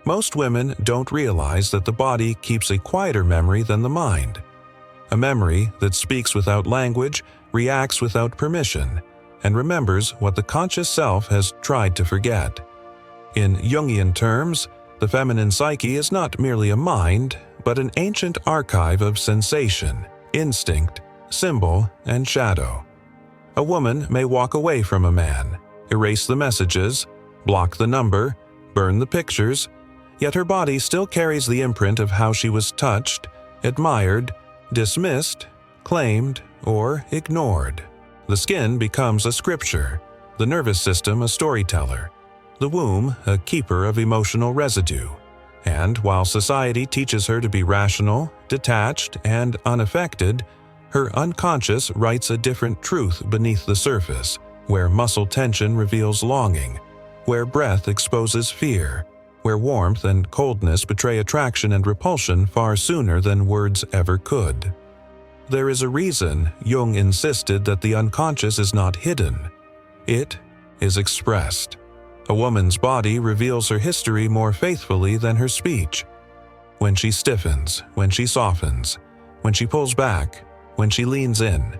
Most women don't realize that the body keeps a quieter memory than the mind. A memory that speaks without language, reacts without permission, and remembers what the conscious self has tried to forget. In Jungian terms, the feminine psyche is not merely a mind, but an ancient archive of sensation, instinct, symbol, and shadow. A woman may walk away from a man, erase the messages, block the number, burn the pictures, yet her body still carries the imprint of how she was touched, admired, dismissed, claimed, or ignored. The skin becomes a scripture, the nervous system a storyteller, the womb a keeper of emotional residue. And while society teaches her to be rational, detached, and unaffected, her unconscious writes a different truth beneath the surface, where muscle tension reveals longing, where breath exposes fear, where warmth and coldness betray attraction and repulsion far sooner than words ever could. There is a reason Jung insisted that the unconscious is not hidden. It is expressed. A woman's body reveals her history more faithfully than her speech. When she stiffens, when she softens, when she pulls back, when she leans in.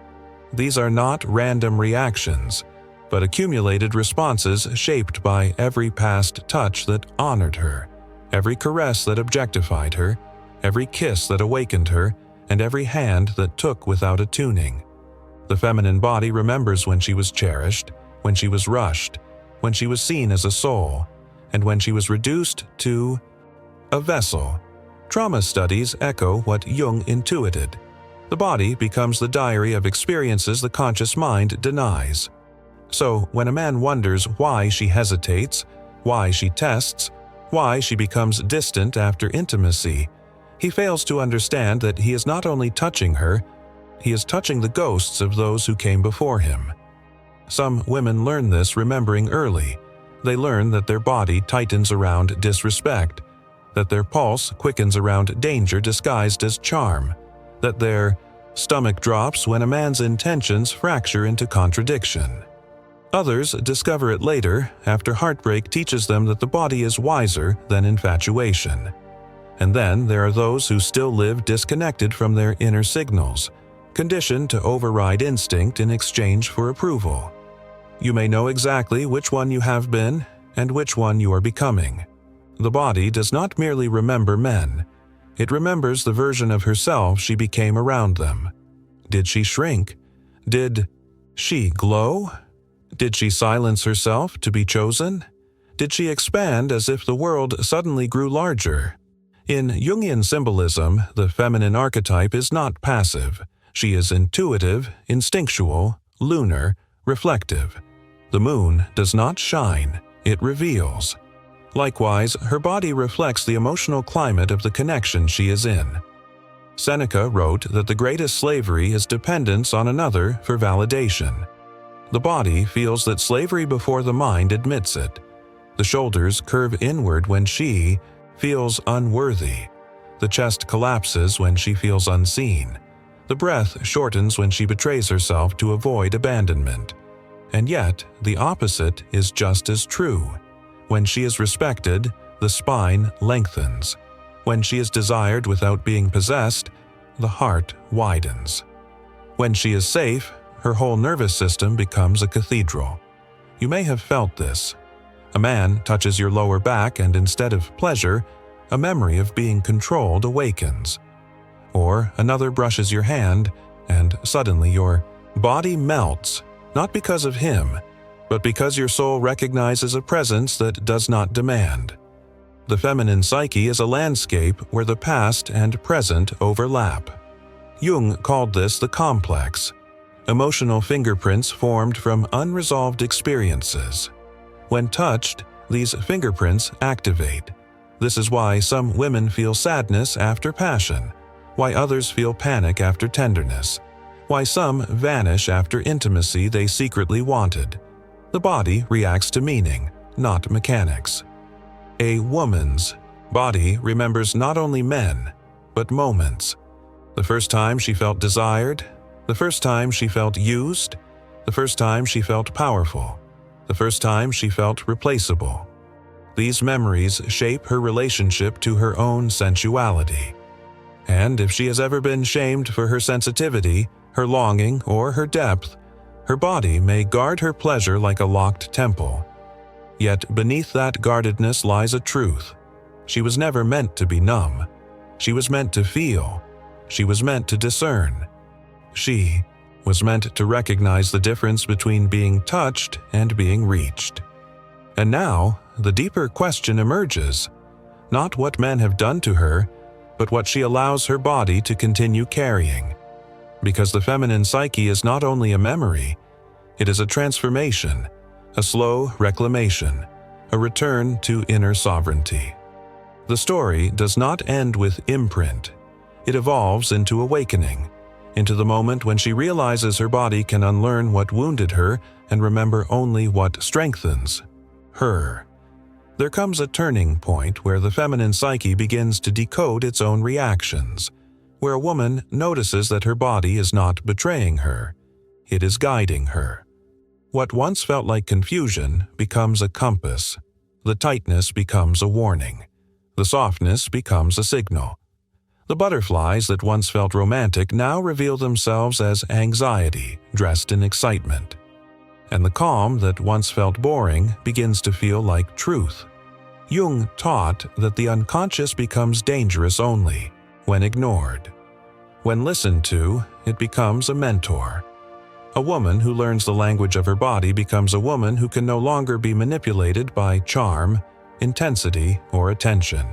These are not random reactions, but accumulated responses shaped by every past touch that honored her, every caress that objectified her, every kiss that awakened her, and every hand that took without attuning. The feminine body remembers when she was cherished, when she was rushed, when she was seen as a soul, and when she was reduced to a vessel. Trauma studies echo what Jung intuited. The body becomes the diary of experiences the conscious mind denies. So, when a man wonders why she hesitates, why she tests, why she becomes distant after intimacy, he fails to understand that he is not only touching her, he is touching the ghosts of those who came before him. Some women learn this remembering early. They learn that their body tightens around disrespect, that their pulse quickens around danger disguised as charm, that their stomach drops when a man's intentions fracture into contradiction. Others discover it later, after heartbreak teaches them that the body is wiser than infatuation. And then there are those who still live disconnected from their inner signals, conditioned to override instinct in exchange for approval. You may know exactly which one you have been and which one you are becoming. The body does not merely remember men. It remembers the version of herself she became around them. Did she shrink? Did she glow? Did she silence herself to be chosen? Did she expand as if the world suddenly grew larger? In Jungian symbolism, the feminine archetype is not passive. She is intuitive, instinctual, lunar, reflective. The moon does not shine, it reveals. Likewise, her body reflects the emotional climate of the connection she is in. Seneca wrote that the greatest slavery is dependence on another for validation. The body feels that slavery before the mind admits it. The shoulders curve inward when she feels unworthy. The chest collapses when she feels unseen. The breath shortens when she betrays herself to avoid abandonment. And yet, the opposite is just as true. When she is respected, the spine lengthens. When she is desired without being possessed, the heart widens. When she is safe, her whole nervous system becomes a cathedral. You may have felt this. A man touches your lower back and instead of pleasure, a memory of being controlled awakens. Or another brushes your hand and suddenly your body melts, not because of him, but because your soul recognizes a presence that does not demand. The feminine psyche is a landscape where the past and present overlap. Jung called this the complex. Emotional fingerprints formed from unresolved experiences. When touched, these fingerprints activate. This is why some women feel sadness after passion, why others feel panic after tenderness, why some vanish after intimacy they secretly wanted. The body reacts to meaning, not mechanics. A woman's body remembers not only men, but moments. The first time she felt desired, the first time she felt used, the first time she felt powerful, the first time she felt replaceable. These memories shape her relationship to her own sensuality. And if she has ever been shamed for her sensitivity, her longing, or her depth, her body may guard her pleasure like a locked temple. Yet beneath that guardedness lies a truth. She was never meant to be numb. She was meant to feel. She was meant to discern. She was meant to recognize the difference between being touched and being reached. And now, the deeper question emerges, not what men have done to her, but what she allows her body to continue carrying. Because the feminine psyche is not only a memory, it is a transformation, a slow reclamation, a return to inner sovereignty. The story does not end with imprint. It evolves into awakening, into the moment when she realizes her body can unlearn what wounded her and remember only what strengthens her. There comes a turning point where the feminine psyche begins to decode its own reactions, where a woman notices that her body is not betraying her, it is guiding her. What once felt like confusion becomes a compass. The tightness becomes a warning. The softness becomes a signal. The butterflies that once felt romantic now reveal themselves as anxiety dressed in excitement. And the calm that once felt boring begins to feel like truth. Jung taught that the unconscious becomes dangerous only when ignored. When listened to, it becomes a mentor. A woman who learns the language of her body becomes a woman who can no longer be manipulated by charm, intensity, or attention.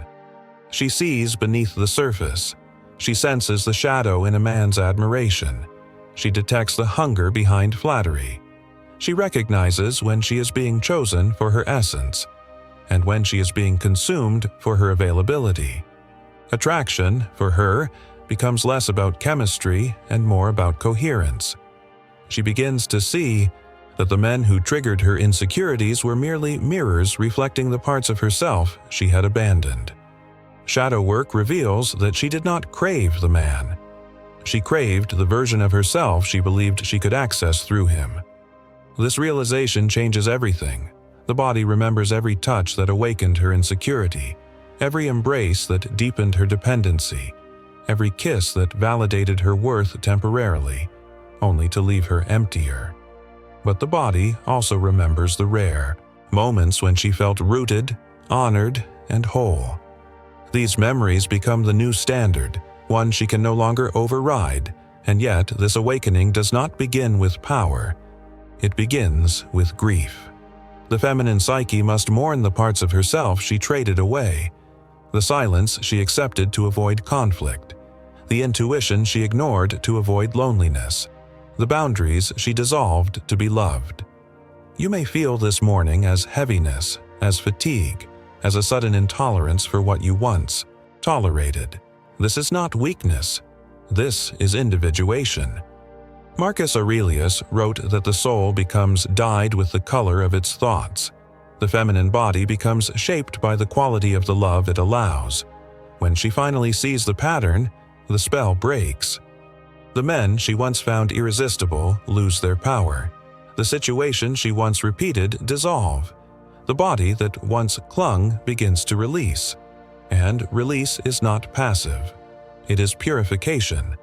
She sees beneath the surface. She senses the shadow in a man's admiration. She detects the hunger behind flattery. She recognizes when she is being chosen for her essence, and when she is being consumed for her availability. Attraction, for her, becomes less about chemistry and more about coherence. She begins to see that the men who triggered her insecurities were merely mirrors reflecting the parts of herself she had abandoned. Shadow work reveals that she did not crave the man. She craved the version of herself she believed she could access through him. This realization changes everything. The body remembers every touch that awakened her insecurity, every embrace that deepened her dependency, every kiss that validated her worth temporarily, only to leave her emptier. But the body also remembers the rare moments when she felt rooted, honored, and whole. These memories become the new standard, one she can no longer override, and yet this awakening does not begin with power. It begins with grief. The feminine psyche must mourn the parts of herself she traded away, the silence she accepted to avoid conflict, the intuition she ignored to avoid loneliness, the boundaries she dissolved to be loved. You may feel this mourning as heaviness, as fatigue, as a sudden intolerance for what you once tolerated. This is not weakness. This is individuation. Marcus Aurelius wrote that the soul becomes dyed with the color of its thoughts. The feminine body becomes shaped by the quality of the love it allows. When she finally sees the pattern, the spell breaks. The men she once found irresistible lose their power. The situation she once repeated dissolve. The body that once clung begins to release. And release is not passive. It is purification.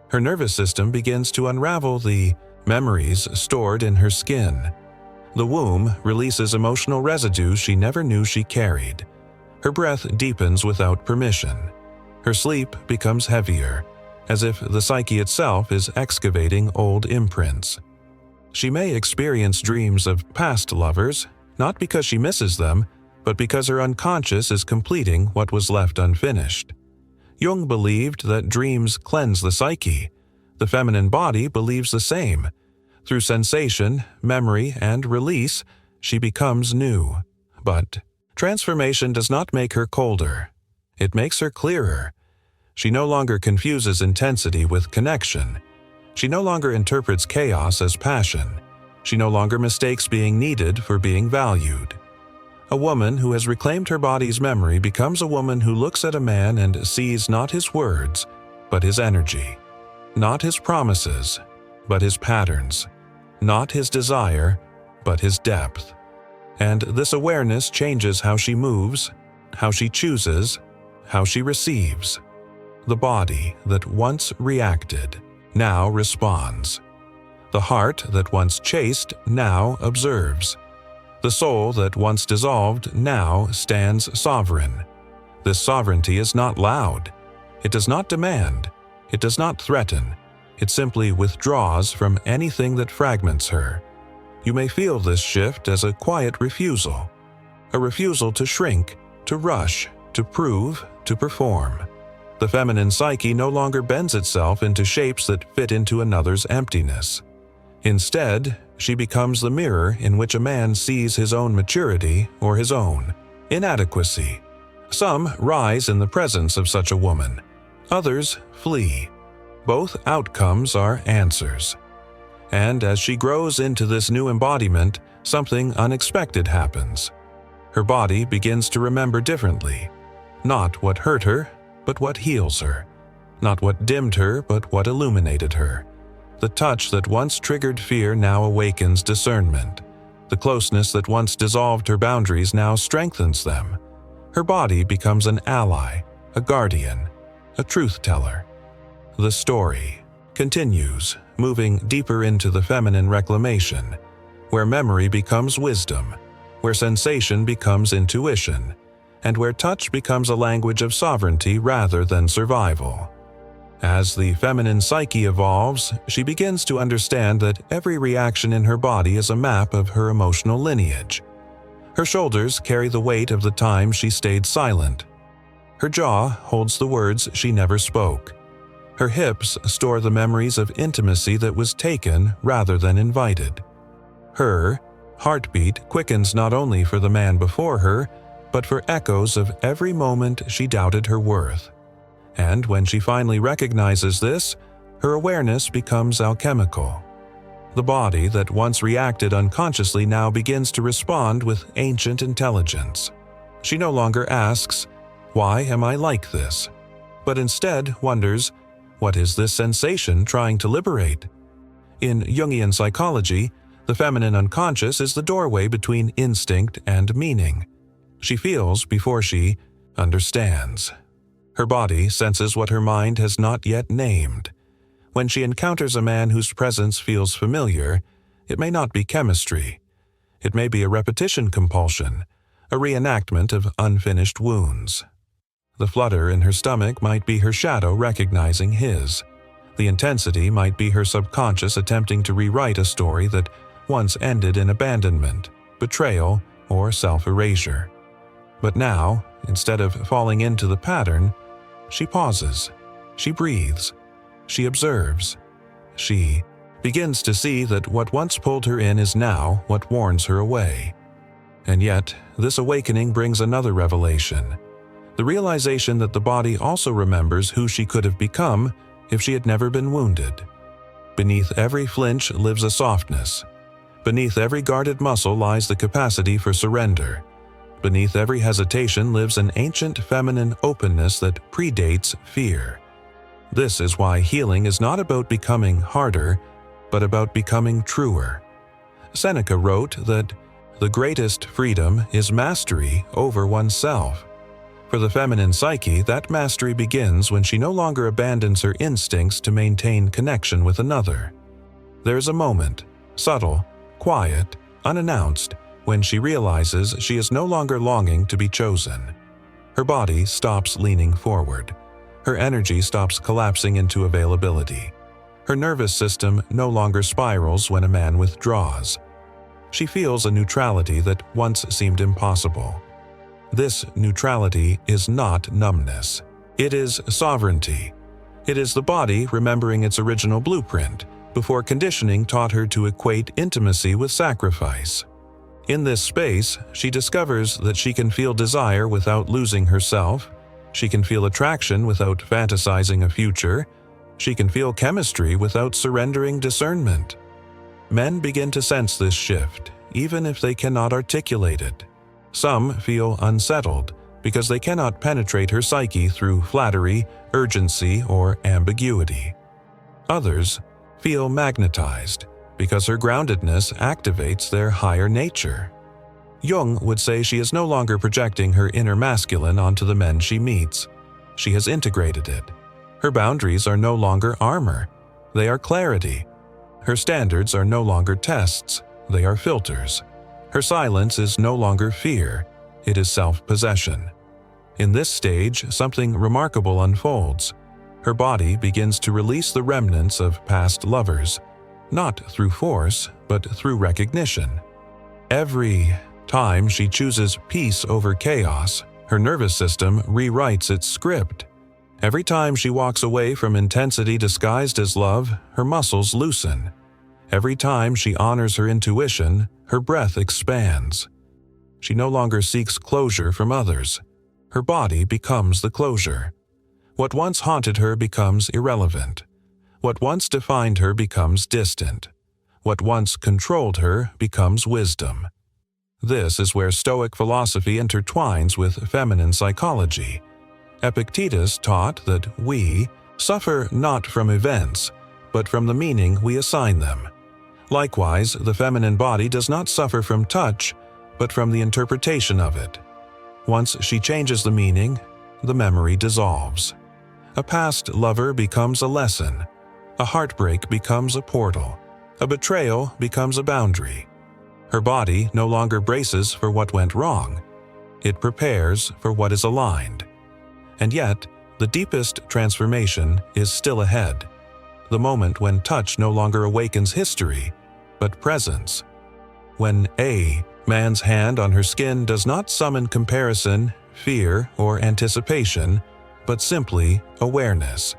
Her nervous system begins to unravel the memories stored in her skin. The womb releases emotional residue she never knew she carried. Her breath deepens without permission. Her sleep becomes heavier, as if the psyche itself is excavating old imprints. She may experience dreams of past lovers, not because she misses them, but because her unconscious is completing what was left unfinished. Jung believed that dreams cleanse the psyche. The feminine body believes the same. Through sensation, memory, and release, she becomes new. But transformation does not make her colder. It makes her clearer. She no longer confuses intensity with connection. She no longer interprets chaos as passion. She no longer mistakes being needed for being valued. A woman who has reclaimed her body's memory becomes a woman who looks at a man and sees not his words, but his energy. Not his promises, but his patterns. Not his desire, but his depth. and this awareness changes how she moves, how she chooses, how she receives. The body that once reacted now responds. The heart that once chased now observes. The soul that once dissolved now stands sovereign. This sovereignty is not loud. It does not demand. It does not threaten. It simply withdraws from anything that fragments her. You may feel this shift as a quiet refusal. A refusal to shrink, to rush, to prove, to perform. The feminine psyche no longer bends itself into shapes that fit into another's emptiness. Instead, she becomes the mirror in which a man sees his own maturity or his own inadequacy. Some rise in the presence of such a woman. Others flee. Both outcomes are answers. And as she grows into this new embodiment, something unexpected happens. Her body begins to remember differently. Not what hurt her, but what heals her. Not what dimmed her, but what illuminated her. The touch that once triggered fear now awakens discernment. The closeness that once dissolved her boundaries now strengthens them. Her body becomes an ally, a guardian, a truth-teller. The story continues, moving deeper into the feminine reclamation, where memory becomes wisdom, where sensation becomes intuition, and where touch becomes a language of sovereignty rather than survival. As the feminine psyche evolves, she begins to understand that every reaction in her body is a map of her emotional lineage. Her shoulders carry the weight of the time she stayed silent. Her jaw holds the words she never spoke. Her hips store the memories of intimacy that was taken rather than invited. Her heartbeat quickens not only for the man before her, but for echoes of every moment she doubted her worth. And when she finally recognizes this, her awareness becomes alchemical. The body that once reacted unconsciously now begins to respond with ancient intelligence. She no longer asks, "Why am I like this?" but instead wonders, "What is this sensation trying to liberate?" In Jungian psychology, the feminine unconscious is the doorway between instinct and meaning. She feels before she understands. Her body senses what her mind has not yet named. When she encounters a man whose presence feels familiar, it may not be chemistry. It may be a repetition compulsion, a reenactment of unfinished wounds. The flutter in her stomach might be her shadow recognizing his. The intensity might be her subconscious attempting to rewrite a story that once ended in abandonment, betrayal, or self-erasure. But now, instead of falling into the pattern, she pauses, she breathes, she observes. She begins to see that what once pulled her in is now what warns her away. And yet, this awakening brings another revelation. The realization that the body also remembers who she could have become if she had never been wounded. Beneath every flinch lives a softness. Beneath every guarded muscle lies the capacity for surrender. Beneath every hesitation lives an ancient feminine openness that predates fear. This is why healing is not about becoming harder, but about becoming truer. Seneca wrote that the greatest freedom is mastery over oneself. For the feminine psyche, that mastery begins when she no longer abandons her instincts to maintain connection with another. There is a moment, subtle, quiet, unannounced, when she realizes she is no longer longing to be chosen. Her body stops leaning forward. Her energy stops collapsing into availability. Her nervous system no longer spirals when a man withdraws. She feels a neutrality that once seemed impossible. This neutrality is not numbness. It is sovereignty. It is the body remembering its original blueprint before conditioning taught her to equate intimacy with sacrifice. In this space, she discovers that she can feel desire without losing herself. She can feel attraction without fantasizing a future. She can feel chemistry without surrendering discernment. Men begin to sense this shift, even if they cannot articulate it. Some feel unsettled because they cannot penetrate her psyche through flattery, urgency, or ambiguity. Others feel magnetized because her groundedness activates their higher nature. Jung would say she is no longer projecting her inner masculine onto the men she meets. She has integrated it. Her boundaries are no longer armor. They are clarity. Her standards are no longer tests. They are filters. Her silence is no longer fear. It is self-possession. In this stage, something remarkable unfolds. Her body begins to release the remnants of past lovers, not through force, but through recognition. Every time she chooses peace over chaos, her nervous system rewrites its script. Every time she walks away from intensity disguised as love, her muscles loosen. Every time she honors her intuition, her breath expands. She no longer seeks closure from others. Her body becomes the closure. What once haunted her becomes irrelevant. What once defined her becomes distant. What once controlled her becomes wisdom. This is where Stoic philosophy intertwines with feminine psychology. Epictetus taught that we suffer not from events, but from the meaning we assign them. Likewise, the feminine body does not suffer from touch, but from the interpretation of it. Once she changes the meaning, the memory dissolves. A past lover becomes a lesson. A heartbreak becomes a portal. A betrayal becomes a boundary. Her body no longer braces for what went wrong. It prepares for what is aligned. And yet, the deepest transformation is still ahead. The moment when touch no longer awakens history, but presence. When a man's hand on her skin does not summon comparison, fear, or anticipation, but simply awareness.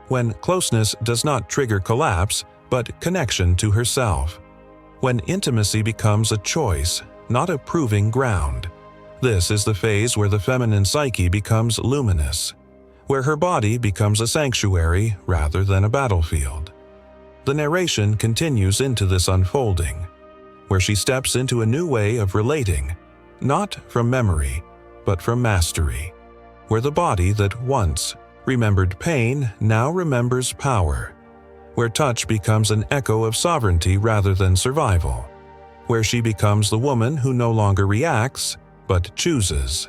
When closeness does not trigger collapse, but connection to herself. When intimacy becomes a choice, not a proving ground. This is the phase where the feminine psyche becomes luminous, where her body becomes a sanctuary rather than a battlefield. The narration continues into this unfolding, where she steps into a new way of relating, not from memory, but from mastery, where the body that once remembered pain now remembers power, where touch becomes an echo of sovereignty rather than survival, where she becomes the woman who no longer reacts, but chooses.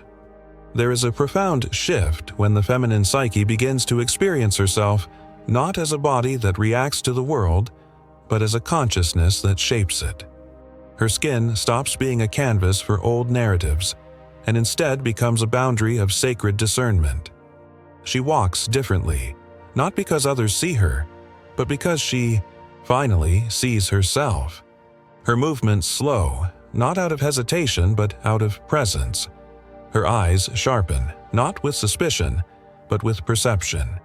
There is a profound shift when the feminine psyche begins to experience herself not as a body that reacts to the world, but as a consciousness that shapes it. Her skin stops being a canvas for old narratives, and instead becomes a boundary of sacred discernment. She walks differently, not because others see her, but because she, finally, sees herself. Her movements slow, not out of hesitation but out of presence. Her eyes sharpen, not with suspicion, but with perception.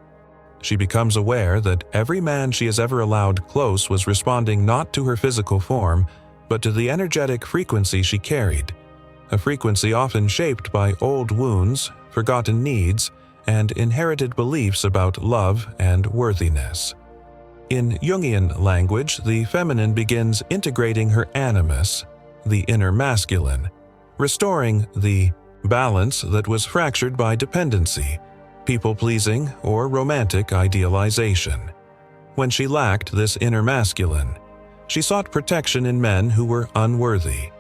She becomes aware that every man she has ever allowed close was responding not to her physical form, but to the energetic frequency she carried, a frequency often shaped by old wounds, forgotten needs, and inherited beliefs about love and worthiness. In Jungian language, the feminine begins integrating her animus, the inner masculine, restoring the balance that was fractured by dependency, people-pleasing, or romantic idealization. When she lacked this inner masculine, she sought protection in men who were unworthy.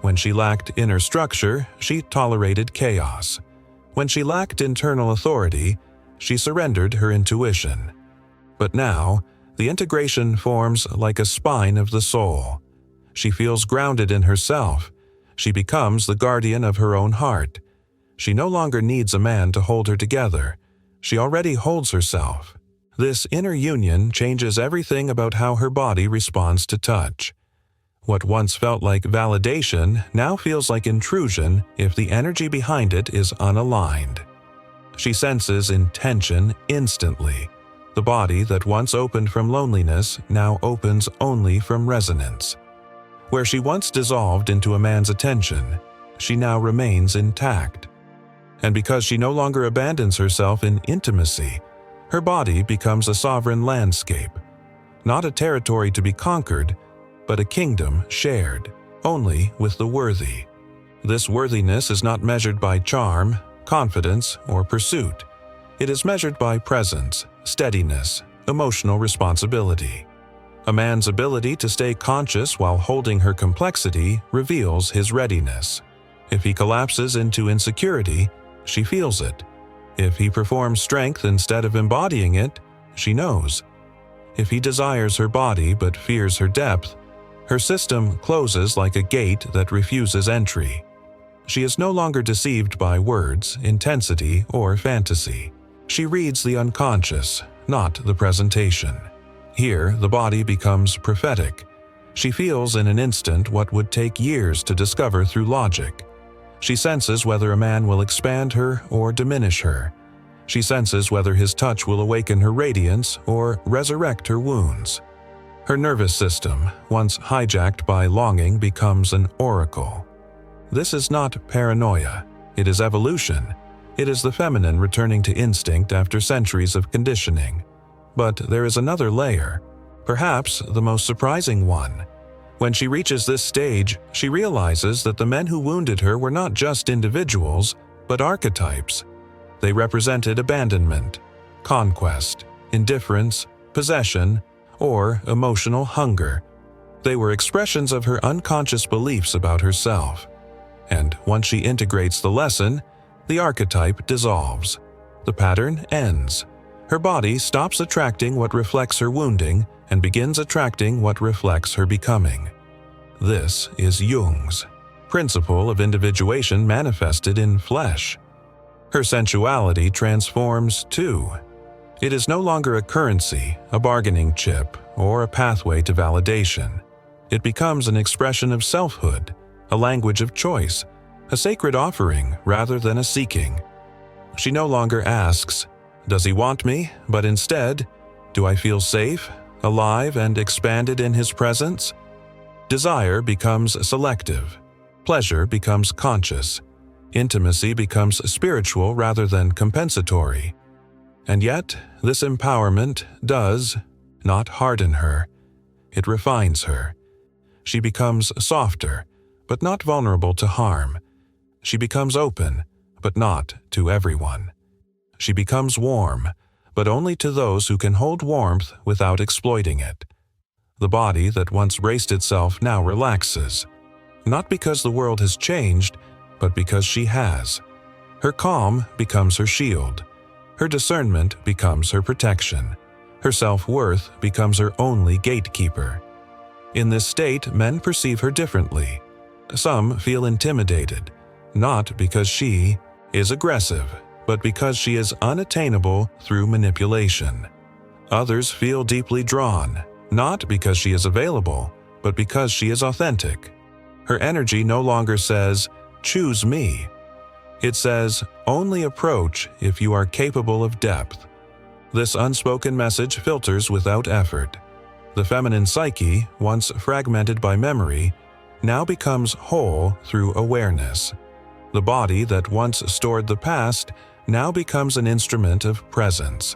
When she lacked inner structure, she tolerated chaos. When she lacked internal authority, she surrendered her intuition. But now, the integration forms like a spine of the soul. She feels grounded in herself. She becomes the guardian of her own heart. She no longer needs a man to hold her together. She already holds herself. This inner union changes everything about how her body responds to touch. What once felt like validation now feels like intrusion if the energy behind it is unaligned. She senses intention instantly. The body that once opened from loneliness now opens only from resonance. Where she once dissolved into a man's attention, she now remains intact. And because she no longer abandons herself in intimacy, her body becomes a sovereign landscape, not a territory to be conquered, but a kingdom shared, only with the worthy. This worthiness is not measured by charm, confidence, or pursuit. It is measured by presence, steadiness, emotional responsibility. A man's ability to stay conscious while holding her complexity reveals his readiness. If he collapses into insecurity, she feels it. If he performs strength instead of embodying it, she knows. If he desires her body but fears her depth, her system closes like a gate that refuses entry. She is no longer deceived by words, intensity, or fantasy. She reads the unconscious, not the presentation. Here, the body becomes prophetic. She feels in an instant what would take years to discover through logic. She senses whether a man will expand her or diminish her. She senses whether his touch will awaken her radiance or resurrect her wounds. Her nervous system, once hijacked by longing, becomes an oracle. This is not paranoia. It is evolution. It is the feminine returning to instinct after centuries of conditioning. But there is another layer, perhaps the most surprising one. When she reaches this stage, she realizes that the men who wounded her were not just individuals, but archetypes. They represented abandonment, conquest, indifference, possession, or emotional hunger. They were expressions of her unconscious beliefs about herself. And once she integrates the lesson, the archetype dissolves. The pattern ends. Her body stops attracting what reflects her wounding and begins attracting what reflects her becoming. This is Jung's principle of individuation manifested in flesh. Her sensuality transforms too. It is no longer a currency, a bargaining chip, or a pathway to validation. It becomes an expression of selfhood, a language of choice, a sacred offering rather than a seeking. She no longer asks, "Does he want me?" but instead, "Do I feel safe, alive, and expanded in his presence?" Desire becomes selective. Pleasure becomes conscious. Intimacy becomes spiritual rather than compensatory. And yet, this empowerment does not harden her. It refines her. She becomes softer, but not vulnerable to harm. She becomes open, but not to everyone. She becomes warm, but only to those who can hold warmth without exploiting it. The body that once braced itself now relaxes, not because the world has changed, but because she has. Her calm becomes her shield. Her discernment becomes her protection. Her self-worth becomes her only gatekeeper. In this state, men perceive her differently. Some feel intimidated, not because she is aggressive, but because she is unattainable through manipulation. Others feel deeply drawn, not because she is available, but because she is authentic. Her energy no longer says, "Choose me." It says, "Only approach if you are capable of depth." This unspoken message filters without effort. The feminine psyche, once fragmented by memory, now becomes whole through awareness. The body that once stored the past now becomes an instrument of presence.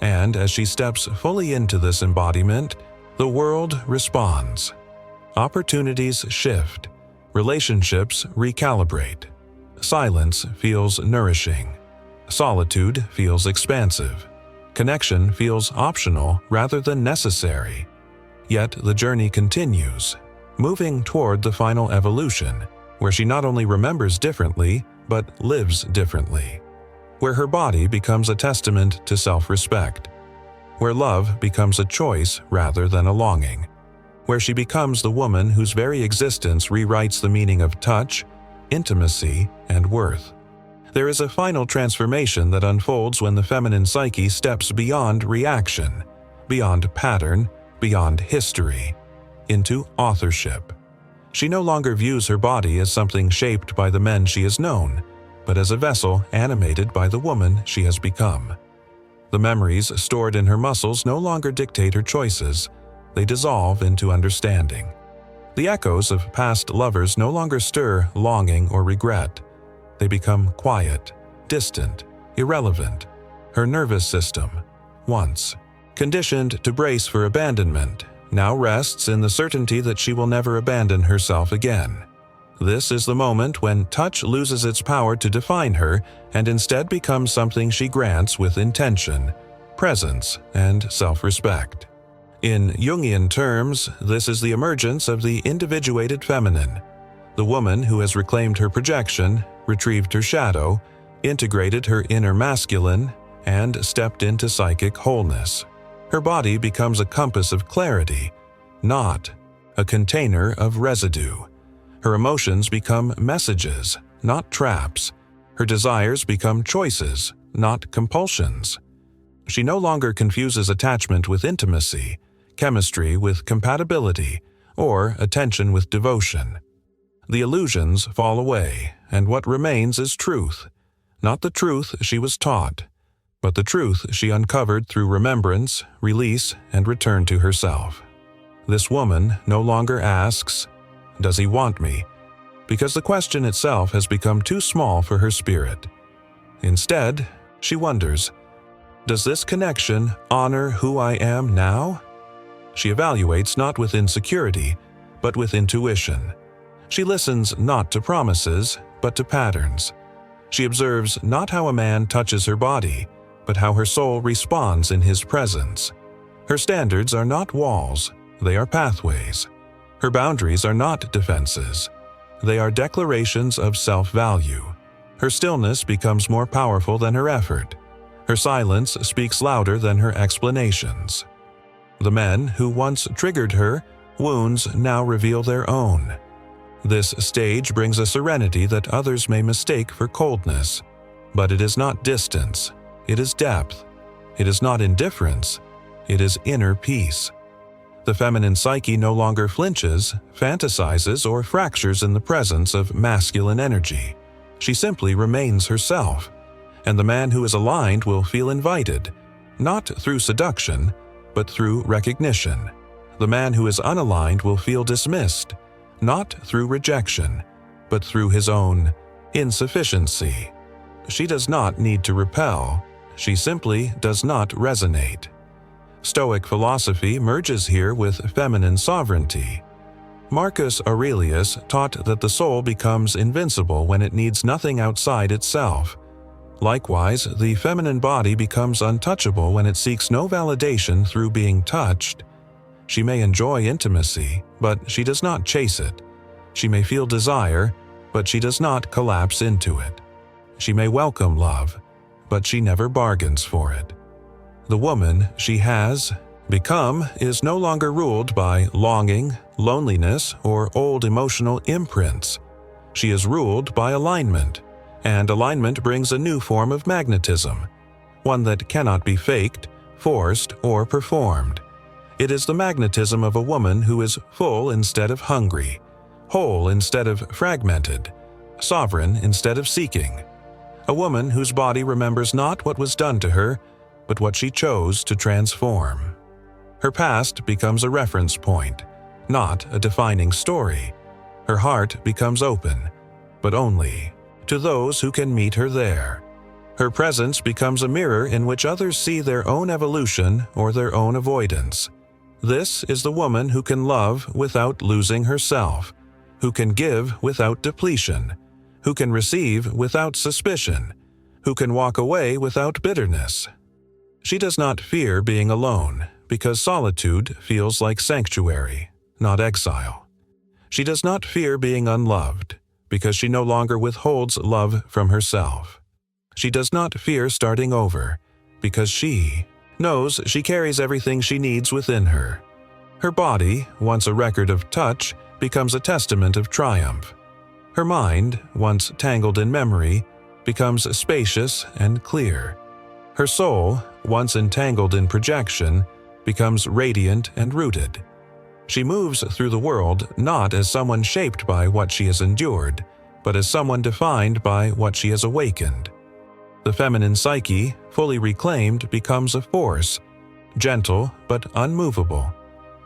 And as she steps fully into this embodiment, the world responds. Opportunities shift. Relationships recalibrate. Silence feels nourishing. Solitude feels expansive. Connection feels optional rather than necessary. Yet the journey continues, moving toward the final evolution, where she not only remembers differently, but lives differently. Where her body becomes a testament to self-respect. Where love becomes a choice rather than a longing. Where she becomes the woman whose very existence rewrites the meaning of touch, intimacy, and worth. There is a final transformation that unfolds when the feminine psyche steps beyond reaction, beyond pattern, beyond history, into authorship. She no longer views her body as something shaped by the men she has known, but as a vessel animated by the woman she has become. The memories stored in her muscles no longer dictate her choices, they dissolve into understanding. The echoes of past lovers no longer stir longing or regret. They become quiet, distant, irrelevant. Her nervous system, once conditioned to brace for abandonment, now rests in the certainty that she will never abandon herself again. This is the moment when touch loses its power to define her and instead becomes something she grants with intention, presence, and self-respect. In Jungian terms, this is the emergence of the individuated feminine, the woman who has reclaimed her projection, retrieved her shadow, integrated her inner masculine, and stepped into psychic wholeness. Her body becomes a compass of clarity, not a container of residue. Her emotions become messages, not traps. Her desires become choices, not compulsions. She no longer confuses attachment with intimacy, chemistry with compatibility, or attention with devotion. The illusions fall away, and what remains is truth. Not the truth she was taught, but the truth she uncovered through remembrance, release, and return to herself. This woman no longer asks, "Does he want me?" because the question itself has become too small for her spirit. Instead, she wonders, "Does this connection honor who I am now?" She evaluates not with insecurity, but with intuition. She listens not to promises, but to patterns. She observes not how a man touches her body, but how her soul responds in his presence. Her standards are not walls, they are pathways. Her boundaries are not defenses, they are declarations of self-value. Her stillness becomes more powerful than her effort. Her silence speaks louder than her explanations. The men who once triggered her wounds now reveal their own. This stage brings a serenity that others may mistake for coldness. But it is not distance, it is depth. It is not indifference, it is inner peace. The feminine psyche no longer flinches, fantasizes, or fractures in the presence of masculine energy. She simply remains herself. And the man who is aligned will feel invited, not through seduction, but through recognition. The man who is unaligned will feel dismissed, not through rejection, but through his own insufficiency. She does not need to repel, she simply does not resonate. Stoic philosophy merges here with feminine sovereignty. Marcus Aurelius taught that the soul becomes invincible when it needs nothing outside itself. Likewise, the feminine body becomes untouchable when it seeks no validation through being touched. She may enjoy intimacy, but she does not chase it. She may feel desire, but she does not collapse into it. She may welcome love, but she never bargains for it. The woman she has become is no longer ruled by longing, loneliness, or old emotional imprints. She is ruled by alignment, and alignment brings a new form of magnetism, one that cannot be faked, forced, or performed. It is the magnetism of a woman who is full instead of hungry, whole instead of fragmented, sovereign instead of seeking. A woman whose body remembers not what was done to her, but what she chose to transform. Her past becomes a reference point, not a defining story. Her heart becomes open, but only to those who can meet her there. Her presence becomes a mirror in which others see their own evolution or their own avoidance. This is the woman who can love without losing herself, who can give without depletion, who can receive without suspicion, who can walk away without bitterness. She does not fear being alone, because solitude feels like sanctuary, not exile. She does not fear being unloved, because she no longer withholds love from herself. She does not fear starting over, because she knows she carries everything she needs within her. Her body, once a record of touch, becomes a testament of triumph. Her mind, once tangled in memory, becomes spacious and clear. Her soul, once entangled in projection, becomes radiant and rooted. She moves through the world not as someone shaped by what she has endured, but as someone defined by what she has awakened. The feminine psyche, fully reclaimed, becomes a force, gentle but unmovable,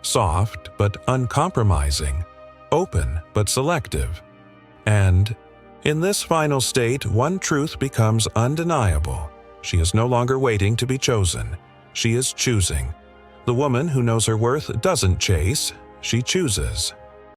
soft but uncompromising, open but selective. And in this final state, one truth becomes undeniable. She is no longer waiting to be chosen. She is choosing. The woman who knows her worth doesn't chase, she chooses.